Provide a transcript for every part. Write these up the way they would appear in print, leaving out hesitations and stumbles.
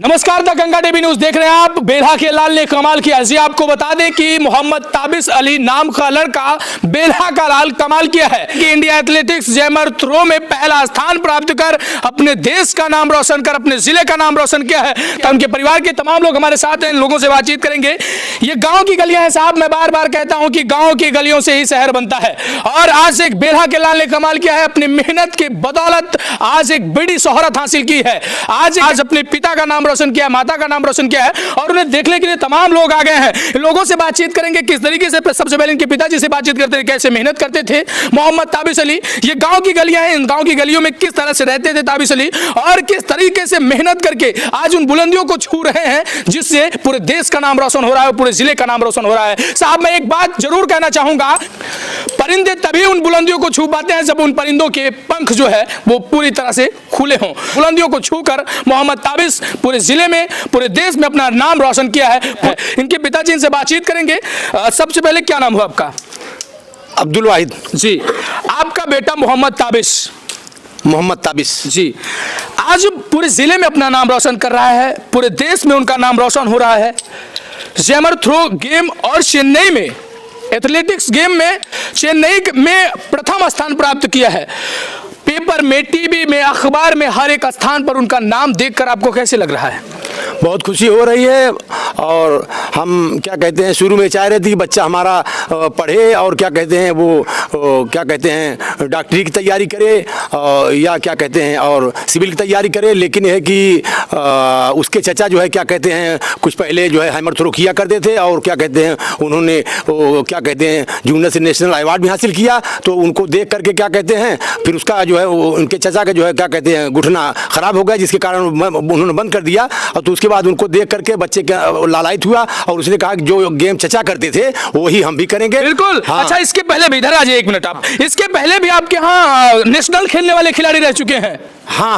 नमस्कार, the Ganga TV news देख रहे हैं आप। बेल्हा के लाल ने कमाल किया। जी आपको बता दें कि मोहम्मद ताबिस अली नाम का लड़का बेल्हा का लाल कमाल किया है कि इंडिया एथलेटिक्स जैमर थ्रो में पहला स्थान प्राप्त कर अपने देश का नाम रोशन कर अपने जिले का नाम रोशन किया है। तो उनके परिवार के तमाम लोग हमारे साथ हैं, इन लोगों से बातचीत करेंगे। ये गाँव की गलियां हैं साहब, मैं बार बार कहता हूँ कि गाँव की गलियों से ही शहर बनता है। और आज एक बेल्हा के लाल ने कमाल किया है, अपनी मेहनत की बदौलत आज एक बड़ी शोहरत हासिल की है। आज अपने पिता का नाम रोशन किया, माता का नाम रोशन किया है और उन्हें देखने के लिए तमाम लोग आ गए हैं। इन लोगों से बातचीत करेंगे किस तरीके से। सबसे पहले इनके पिताजी से बातचीत करते हैं, कैसे मेहनत करते थे मोहम्मद ताबिस अली। ये गांव की गलियां हैं, इन गांव की गलियों में किस तरह से रहते थे ताबिस अली और किस तरीके से मेहनत करके आज उन बुलंदियों को छू रहे हैं जिससे पूरे देश का नाम रोशन हो रहा है, पूरे जिले का नाम रोशन हो रहा है। साहब, मैं एक बात जरूर कहना चाहूंगा, परिंदे तभी उन बुलंदियों को छू पाते हैं जब उन परिंदों के पंख जो है वो पूरी तरह से खुले हों। बुलंदियों को छूकर मोहम्मद ताबिस पूरे जिले में, पूरे देश में अपना नाम रोशन किया है। इनके पिताजी इनसे बातचीत करेंगे। सबसे पहले क्या नाम हुआ आपका? अब्दुल वाहिद जी। आपका बेटा मोहम्मद ताबिस जी आज पूरे जिले में अपना नाम रोशन कर रहा है, पूरे देश में उनका नाम रोशन हो रहा है। जैमर थ्रो गेम और चेन्नई में एथलेटिक्स गेम में चेन्नई में प्रथम स्थान प्राप्त किया है। पेपर में, टीवी में, अखबार में हर एक स्थान पर उनका नाम देखकर आपको कैसे लग रहा है? बहुत खुशी हो रही है। और हम क्या कहते हैं, शुरू में चाह रहे थे कि बच्चा हमारा पढ़े और क्या कहते हैं वो क्या कहते हैं डॉक्टरी की तैयारी करे या क्या कहते हैं और सिविल की तैयारी करे। लेकिन यह कि उसके चचा जो है क्या कहते हैं कुछ पहले जो है हैमर थ्रो किया करते थे और क्या कहते हैं उन्होंने क्या कहते हैं जूनियर से नेशनल अवार्ड भी हासिल किया। तो उनको देख करके क्या कहते हैं फिर उसका जो है उनके चचा का जो है क्या कहते हैं घुटना खराब हो गया, जिसके कारण उन्होंने बंद कर दिया। और तो उसके बाद उनको देख करके बच्चे लालायित हुआ और उसने कहा कि जो गेम चचा करते थे वही हम भी करेंगे। बिल्कुल। हाँ। अच्छा, इसके पहले भी इधर आ जाइए एक मिनट आप। इसके पहले भी आपके यहाँ नेशनल खेलने वाले खिलाड़ी रह चुके हैं। हाँ,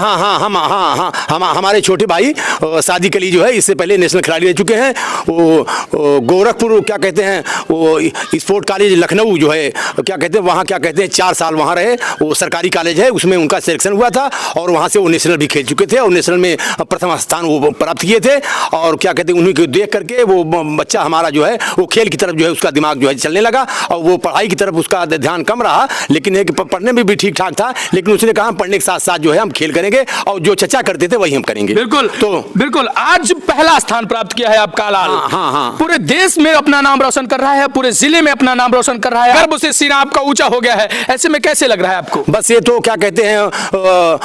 हमारे छोटे भाई सादिक अली जो है इससे पहले नेशनल खिलाड़ी रह चुके हैं। वो गोरखपुर क्या कहते हैं वो स्पोर्ट कॉलेज लखनऊ जो है क्या कहते हैं वहाँ क्या कहते हैं 4 साल वहाँ रहे। वो सरकारी कॉलेज है, उसमें उनका सिलेक्शन हुआ था और वहाँ से वो नेशनल भी खेल चुके थे और नेशनल में प्रथम स्थान वो प्राप्त किए थे। और क्या कहते हैं उन्हीं को देख करके वो बच्चा हमारा जो है वो खेल की तरफ जो है उसका दिमाग जो है चलने लगा और वो पढ़ाई की तरफ उसका ध्यान कम रहा। लेकिन एक पढ़ने में भी ठीक ठाक था, लेकिन उसने कहा पढ़ने के साथ साथ जो है हम खेल करेंगे और जो चचा करते थे वही हम करेंगे। बिल्कुल। तो बिल्कुल आज पहला स्थान प्राप्त किया है आपका लाल। हाँ। पूरे पूरे देश में अपना नाम रोशन कर रहा है, पूरे जिले में अपना नाम रोशन कर रहा है। गर्व से सीना आपका ऊंचा हो गया है। ऐसे में कैसे लग रहा है आपको? बस ये तो क्या कहते हैं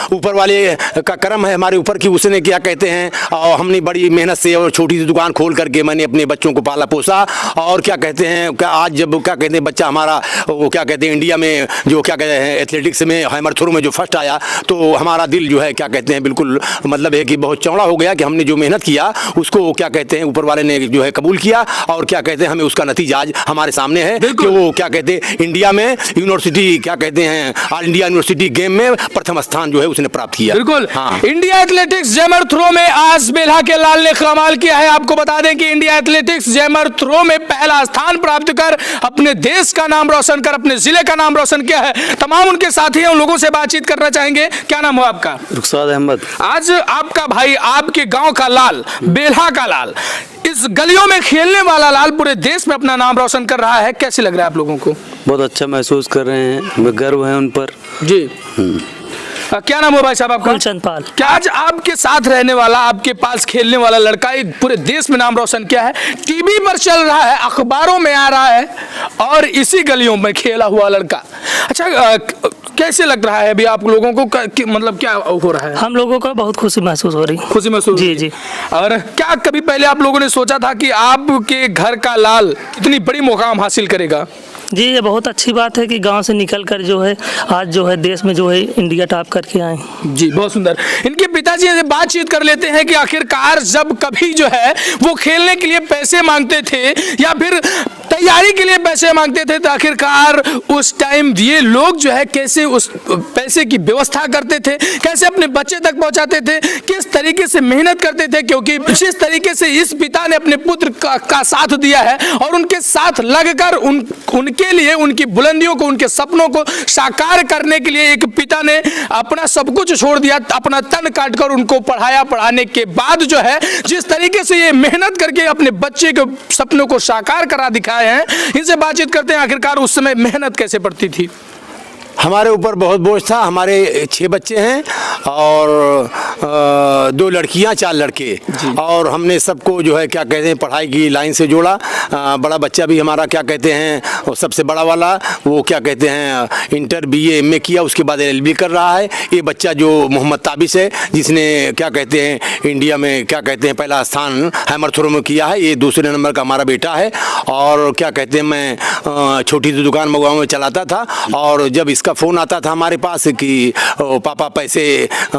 ऊपर वाले का करम है हमारे ऊपर कि उसने क्या कहते हैं और हमने बड़ी मेहनत से और छोटी सी दुकान खोल करके मैंने अपने बच्चों को पाला पोसा। और क्या कहते हैं क्या आज जब क्या कहते हैं बच्चा हमारा वो क्या कहते हैं इंडिया में जो क्या कहते हैं एथलेटिक्स में हैमर थ्रो में जो फर्स्ट आया तो हमारा दिल जो है क्या कहते हैं बिल्कुल मतलब है कि बहुत चौड़ा हो गया कि हमने जो मेहनत किया उसको क्या कहते हैं ऊपर वाले ने जो है कबूल किया। और क्या कहते हैं हमें उसका नतीजा आज हमारे सामने है कि वो क्या कहते हैं इंडिया में यूनिवर्सिटी क्या कहते हैं ऑल इंडिया यूनिवर्सिटी गेम में प्रथम स्थान जो है उसने प्राप्त किया। बिल्कुल। हाँ। इंडिया एथलेटिक्स जैमर थ्रो में आज बेल्हा के लाल ने कमाल किया है। आपको बता दें कि इंडिया एथलेटिक्स जैमर थ्रो में पहला स्थान प्राप्त कर अपने देश का नाम रोशन कर अपने जिले का नाम रोशन किया है। तमाम उनके साथी हैं, उन लोगों से बातचीत करना चाहेंगे। क्या नाम हुआ आपका? रुखसाद अहमद। आज आपका भाई, आपके गांव का लाल, बेल्हा का लाल, इस गलियों में खेलने वाला लाल पूरे देश में अपना नाम रोशन कर रहा है। कैसे लग रहा है आप लोगों को? बहुत अच्छा महसूस कर रहे हैं, हमें गर्व है उन पर। जी। क्या नाम है भाई साहब आपका? गुलशन पाल। क्या आज आपके साथ रहने वाला, आपके पास खेलने वाला लड़का एक पूरे देश में नाम रोशन किया है, टीवी पर चल रहा है, अखबारों में आ रहा है और इसी गलियों में खेला हुआ लड़का। अच्छा, कैसे लग रहा है अभी आप लोगों को? मतलब क्या हो रहा है? हम लोगों को बहुत खुशी महसूस हो रही है। खुशी महसूस? जी। और क्या कभी पहले आप लोगों ने सोचा था कि आपके घर का लाल इतनी बड़ी मुकाम हासिल करेगा? जी, ये बहुत अच्छी बात है कि गांव से निकल कर जो है आज जो है देश में जो है इंडिया टॉप करके आए। जी, बहुत सुंदर। इनके पिताजी से बातचीत कर लेते हैं कि आखिरकार जब कभी जो है वो खेलने के लिए पैसे मांगते थे या फिर तैयारी के लिए पैसे मांगते थे, तो आखिरकार उस टाइम ये लोग जो है कैसे उस पैसे की व्यवस्था करते थे, कैसे अपने बच्चे तक पहुंचाते थे, किस तरीके से मेहनत करते थे, क्योंकि जिस तरीके से इस पिता ने अपने पुत्र का साथ दिया है और उनके साथ लगकर उनके लिए, उनकी बुलंदियों को, उनके सपनों को साकार करने के लिए एक पिता ने अपना सब कुछ छोड़ दिया, अपना तन काटकर उनको पढ़ाया। पढ़ाने के बाद जो है जिस तरीके से ये मेहनत करके अपने बच्चे के सपनों को साकार करा दिखाए हैं, इनसे बातचीत करते हैं आखिरकार उस समय मेहनत कैसे पड़ती थी। हमारे ऊपर बहुत बोझ था। हमारे 6 बच्चे हैं और 2 लड़कियां 4 लड़के, और हमने सबको जो है क्या कहते हैं पढ़ाई की लाइन से जोड़ा। बड़ा बच्चा भी हमारा क्या कहते हैं, और सबसे बड़ा वाला वो क्या कहते हैं इंटर BA MA किया, उसके बाद LLB कर रहा है। ये बच्चा जो मोहम्मद ताबिस है, जिसने क्या कहते हैं इंडिया में क्या कहते हैं पहला स्थान हैमर थ्रो में किया है, ये दूसरे नंबर का हमारा बेटा है। और क्या कहते हैं मैं छोटी सी दुकान मगुआ में चलाता था, और जब इसका फ़ोन आता था हमारे पास कि पापा पैसे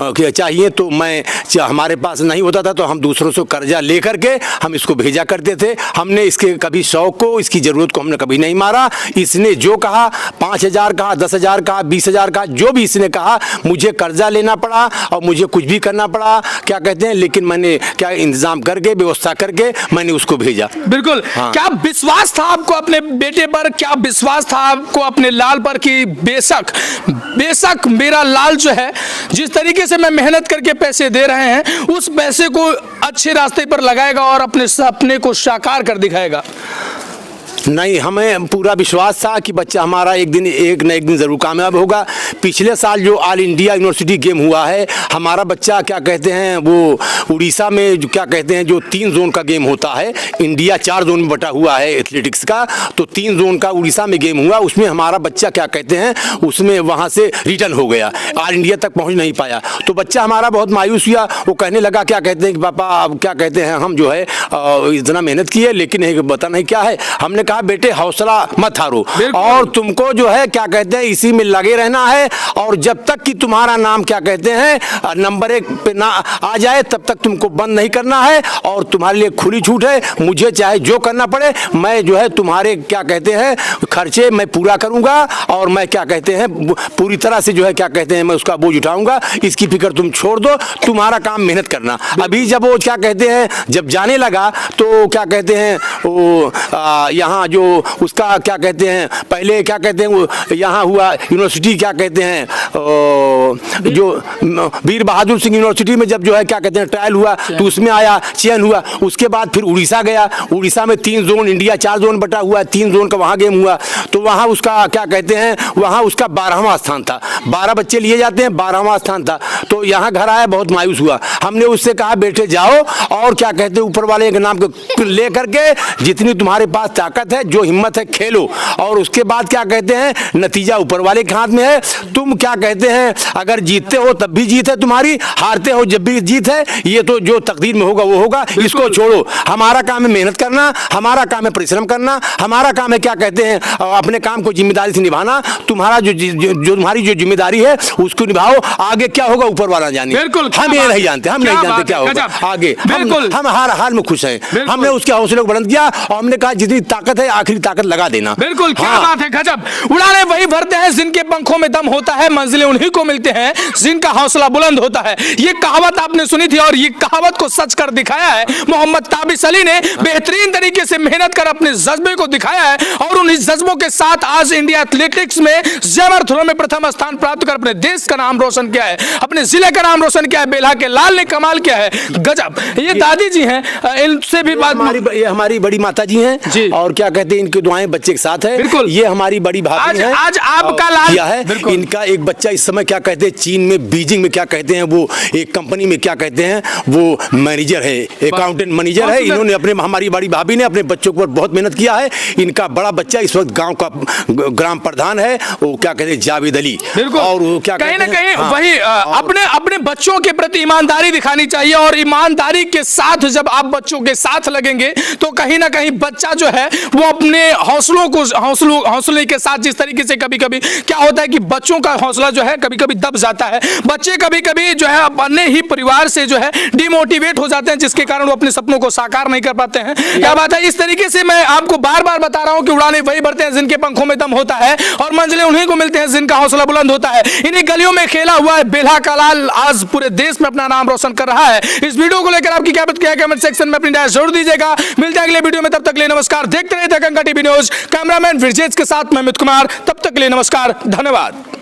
चाहिए, तो मैं हमारे पास नहीं होता था तो हम दूसरों से कर्जा ले करके हम इसको भेजा करते थे। हमने इसके कभी शौक को, इसकी ज़रूरत को हमने कभी नहीं मारा। इसने जो कहा 5,000 कहा, 10,000 कहा, 20,000 कहा, जो भी इसने कहा, मुझे कर्जा लेना पड़ा और मुझे कुछ भी करना पड़ा क्या कहते हैं, लेकिन मैंने क्या इंतज़ाम करके व्यवस्था करके मैंने उसको भेजा। बिल्कुल। हाँ। क्या विश्वास था आपको अपने बेटे पर, क्या विश्वास था आपको अपने लाल पर कि बेशक मेरा लाल जो है जिस तरीके से मैं मेहनत करके पैसे दे रहे हैं उस पैसे को अच्छे रास्ते पर लगाएगा और अपने सपने को साकार कर दिखाएगा? नहीं, हमें पूरा विश्वास था कि बच्चा हमारा एक न एक दिन ज़रूर कामयाब होगा। पिछले साल जो ऑल इंडिया यूनिवर्सिटी गेम हुआ है, हमारा बच्चा क्या कहते हैं वो उड़ीसा में जो क्या कहते हैं जो 3 जोन का गेम होता है, इंडिया 4 जोन में बटा हुआ है एथलेटिक्स का, तो 3 जोन का उड़ीसा में गेम हुआ, उसमें हमारा बच्चा क्या कहते हैं उसमें वहाँ से रिटर्न हो गया, ऑल इंडिया तक पहुँच नहीं पाया। तो बच्चा हमारा बहुत मायूस हुआ। वो कहने लगा क्या कहते हैं कि पापा अब क्या कहते हैं हम जो है इतना मेहनत किए लेकिन पता नहीं क्या है। हमने कहा बेटे हौसला मत हारो, और तुमको जो है क्या कहते हैं इसी में लगे रहना है, और जब तक कि तुम्हारा नाम क्या कहते हैं नंबर 1 पे ना आ जाए तब तक तुमको बंद नहीं करना है, और तुम्हारे लिए खुली छूट है। मुझे चाहे जो करना पड़े, मैं जो है तुम्हारे क्या कहते हैं खर्चे मैं पूरा करूंगा, और मैं क्या कहते हैं पूरी तरह से जो है क्या कहते हैं मैं उसका बोझ उठाऊंगा। इसकी फिक्र तुम छोड़ दो, तुम्हारा काम मेहनत करना। अभी जब वो क्या कहते हैं जब जाने लगा तो क्या कहते हैं वो यहाँ जो उसका क्या कहते हैं पहले क्या कहते हैं वो यहाँ हुआ यूनिवर्सिटी क्या कहते हैं जो वीर बहादुर सिंह यूनिवर्सिटी में जब जो है क्या कहते हैं ट्रायल हुआ तो उसमें आया, चयन हुआ। उसके बाद फिर उड़ीसा गया, उड़ीसा में 3 जोन, इंडिया 4 जोन बटा हुआ, 3 जोन का वहाँ गेम हुआ, तो वहाँ उसका क्या कहते हैं वहाँ उसका 12वां स्थान था। 12 बच्चे लिए जाते हैं, 12वां स्थान था। तो यहाँ घर आया, बहुत मायूस हुआ। हमने उससे कहा बेटे जाओ और क्या कहते हैं ऊपर वाले के नाम को ले करके जितनी तुम्हारे पास ताकत है, जो हिम्मत है खेलो, और उसके बाद क्या कहते हैं नतीजा ऊपर वाले के हाथ में है। तुम क्या कहते हैं अगर जीतते हो तब भी जीत है तुम्हारी, हारते हो जब भी जीत है। ये तो जो तकदीर में होगा वो होगा, इसको छोड़ो। हमारा काम है मेहनत करना, हमारा काम है परिश्रम करना, हमारा काम है क्या कहते हैं अपने काम को जिम्मेदारी से निभाना। तुम्हारा जो तुम्हारी जो जिम्मेदारी है उसको निभाओ, आगे क्या होगा ऊपर वाला जाने। बिल्कुल, हम ये नहीं जानते, हम नहीं जानते क्या होगा आगे। बिल्कुल, हम हर हाल में खुश हैं। हमने उसके हौसले को बुलंद किया और हमने कहा जितनी ताकत है आखिरी ताकत लगा देना। बिल्कुल, क्या बात है, गजब। उड़ाने वही भरते हैं जिनके पंखों में दम होता है, मंजिलें उन्हीं को मिलते हैं जिनका हौसला बुलंद होता है। ये कहावत आपने सुनी थी और ये कहावत को सच कर दिखाया है मोहम्मद ताबिस अली ने। बेहतरीन तरीके से मेहनत कर अपने जज्बे को दिखाया है और उन जज्बों के साथ आज इंडिया एथलेटिक्स में जेवर थ्रो में प्रथम स्थान प्राप्त कर अपने देश का नाम रोशन किया है, अपने जिले का नाम रोशन किया है। बेल्हा के लाल ने कमाल किया है, गजब। ये दादी जी हैं, इनसे भी बात ये हमारी बड़ी माता जी हैं और क्या कहते हैं इनकी दुआएं बच्चे के साथ है। बिल्कुल, ये हमारी बड़ी भाभी हैं। आज आपका लाल किया है। इनका एक बच्चा इस समय क्या कहते हैं चीन में बीजिंग में क्या कहते हैं वो एक कंपनी में क्या कहते हैं वो मैनेजर है, अकाउंटेंट मैनेजर है। इन्होंने अपने हमारी बड़ी भाभी ने अपने बच्चों पर बहुत मेहनत किया है। इनका बड़ा बच्चा इस वक्त गांव का ग्राम प्रधान है, वो क्या कहते हैं जावेद अली। और वो क्या कहीं ना कहीं वही अपने बच्चों के प्रति ईमानदारी दिखानी चाहिए, और ईमानदारी के साथ जब आप बच्चों के साथ लगेंगे तो कहीं ना कहीं बच्चा जो है वो वो अपने हौसले के साथ जिस तरीके से कभी कभी क्या होता है कि बच्चों का हौसला जो है कभी कभी दब जाता है, बच्चे कभी कभी जो है अपने ही परिवार से जो है डिमोटिवेट हो जाते हैं, जिसके कारण वो अपने सपनों को साकार नहीं कर पाते हैं। क्या बात है, इस तरीके से मैं आपको बार बार बता रहा हूं कि उड़ाने वही भरते हैं जिनके पंखों में दम होता है और मंजिलें उन्हीं को मिलते हैं जिनका हौसला बुलंद होता है। इन्हीं गलियों में खेला हुआ है बेल्हा का लाल आज पूरे देश में अपना नाम रोशन कर रहा है। इस वीडियो को लेकर आपकी क्या प्रतिक्रिया है कमेंट सेक्शन में अपनी राय जरूर दीजिएगा। मिलते हैं अगले वीडियो में, तब तक के लिए नमस्कार। देखते रहिए दंगल टीवी न्यूज, कैमरामैन विजेश के साथ मैं अमित कुमार। तब तक के लिए नमस्कार, धन्यवाद।